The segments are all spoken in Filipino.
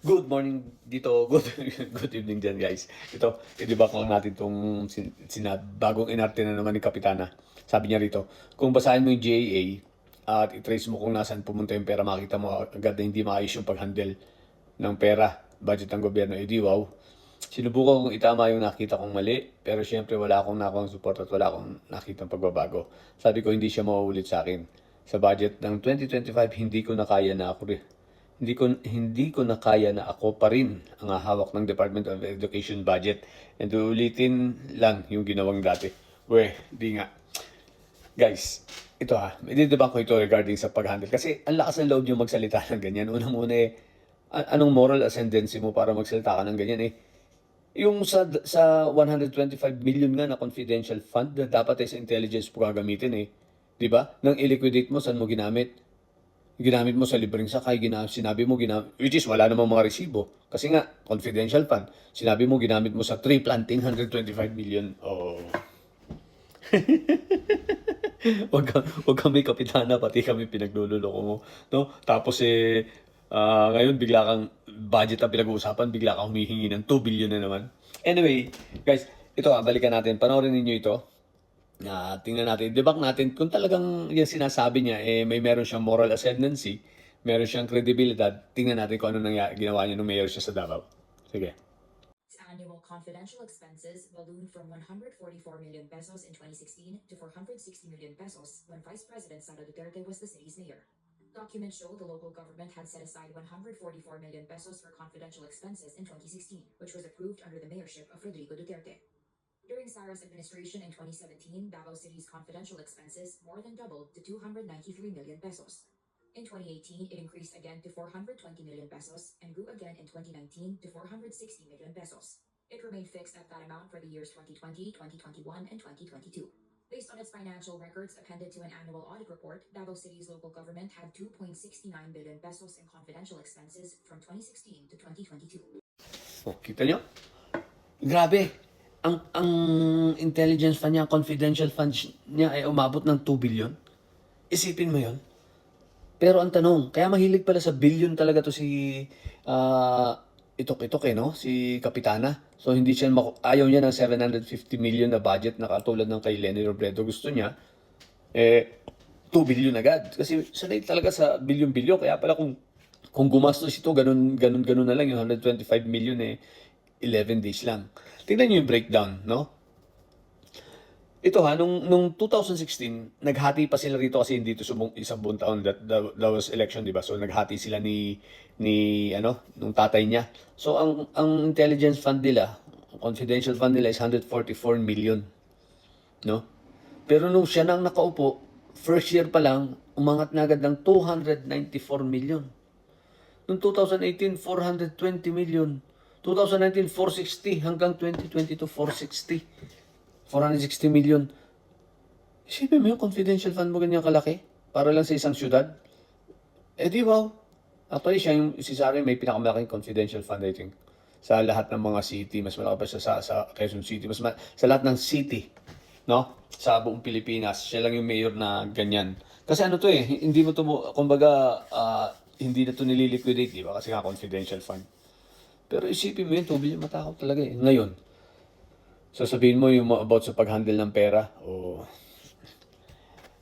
Good morning dito, good evening dyan guys. I-debunk lang natin itong bagong inarte na naman ni Kapitana. Sabi niya rito, kung basahin mo yung GAA at i-trace mo kung nasaan pumunta yung pera, makita mo agad na hindi maayos yung pag-handle ng pera, budget ng gobyerno. Di wow. Sinubukan kong itama yung nakita kong mali, pero syempre wala akong nakuha support at wala akong nakitang pagbabago. Sabi ko hindi siya mauulit sa akin. Sa budget ng 2025, hindi ko na kaya na ako hindi ko na kaya na ako pa rin ang hawak ng Department of Education budget. And ulitin lang yung ginawang dati. Di nga. Guys, ito ididebunk ko ito regarding sa pag-handle. Kasi ang lakas ng loob nyo magsalita ng ganyan. Unang-una anong moral ascendancy mo para magsalita ka ng ganyan Yung sa 125 million nga na confidential fund na dapat sa intelligence po gagamitin Di ba? Nang i-liquidate mo, saan mo ginamit? Ginamit mo sa libreng sakay, sinabi mo which is wala namang mga resibo. Kasi nga, confidential fund. Sinabi mo ginamit mo sa tree planting, 125 million. Oh. wag kami kapitana, pati kami pinaglululoko mo. No? Tapos ngayon bigla kang budget ang pinag-uusapan, bigla kang humihingi ng 2 billion na naman. Anyway, guys, ito balikan natin. Panoorin ninyo ito. Tingnan natin, debunk natin kung talagang yung sinasabi niya may meron siyang moral ascendancy, meron siyang credibility. Tingnan natin kung ano ginawa niya nung mayor siya sa Davao. Sige. Annual confidential expenses ballooned from 144 million pesos in 2016 to 460 million pesos when Vice President Sara Duterte was the city's mayor. Documents show the local government had set aside 144 million pesos for confidential expenses in 2016, which was approved under the mayorship of Rodrigo Duterte. During Sara's administration in 2017, Davao City's confidential expenses more than doubled to 293 million pesos. In 2018, it increased again to 420 million pesos and grew again in 2019 to 460 million pesos. It remained fixed at that amount for the years 2020, 2021, and 2022. Based on its financial records appended to an annual audit report, Davao City's local government had 2.69 billion pesos in confidential expenses from 2016 to 2022. Kita nyo? Grabe! Ang intelligence fund niya, confidential funds niya ay umabot ng 2 billion. Isipin mo yon. Pero ang tanong, kaya mahilig pala sa billion talaga to si itok-itok no? Si Kapitana. So hindi siya ayaw niya ng 750 million na budget na katulad ng kay Leni Robredo. Gusto niya 2 billion agad. Kasi sanay talaga sa billion-billion. Kaya pala kung gumastos ito, ganun na lang yung 125 million 11 days lang. Tingnan niyo yung breakdown, no? Ito nung 2016, naghati pa sila rito kasi hindi ito isang buong taon that was election, di ba? So naghati sila ni nung tatay niya. So ang intelligence fund nila, confidential fund nila is 144 million, no? Pero nung siya nang nakaupo, first year pa lang, umangat na agad ng 294 million. Noong 2018, 420 million. 2019, 460 hanggang 2022, 460. 460 million. Isipin mo yung confidential fund mo ganyan kalaki para lang sa isang syudad. Di wow. Actually, si Sara may pinakamalaking confidential fund, I think. Sa lahat ng mga city. Mas malaki pa siya sa Quezon City. Sa lahat ng city. No? Sa buong Pilipinas. Siya lang yung mayor na ganyan. Kasi hindi mo to, kumbaga, hindi na to nililiquidate, di ba? Kasi nga confidential fund. Pero isipin mo yun, 2 billion, matakot talaga Ngayon, sasabihin mo yung about sa pag-handle ng pera.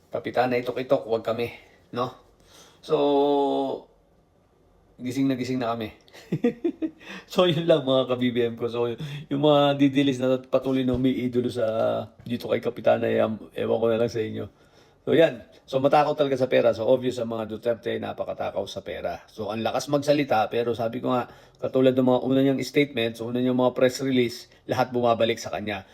Kapitana, itok-itok, huwag kami. No? So, gising na kami. So, yun lang mga ka-BBM ko. So, yung mga didilis na patuloy na umiidolo dito kay Kapitana, ewan ko na lang sa inyo. So yan. So matakot talaga sa pera. So obvious ang mga Duterte, napakatakaw sa pera. So ang lakas magsalita, pero sabi ko nga, katulad ng mga una niyang statements, una niyang mga press release, lahat bumabalik sa kanya.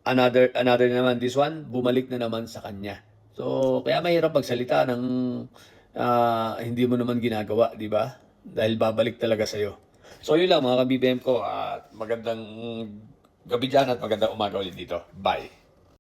Another naman, this one, bumalik na naman sa kanya. So kaya mahirap magsalita ng hindi mo naman ginagawa, di ba? Dahil babalik talaga sa'yo. So yun lang mga ka-BBM ko. Magandang gabi dyan at magandang umaga ulit dito. Bye.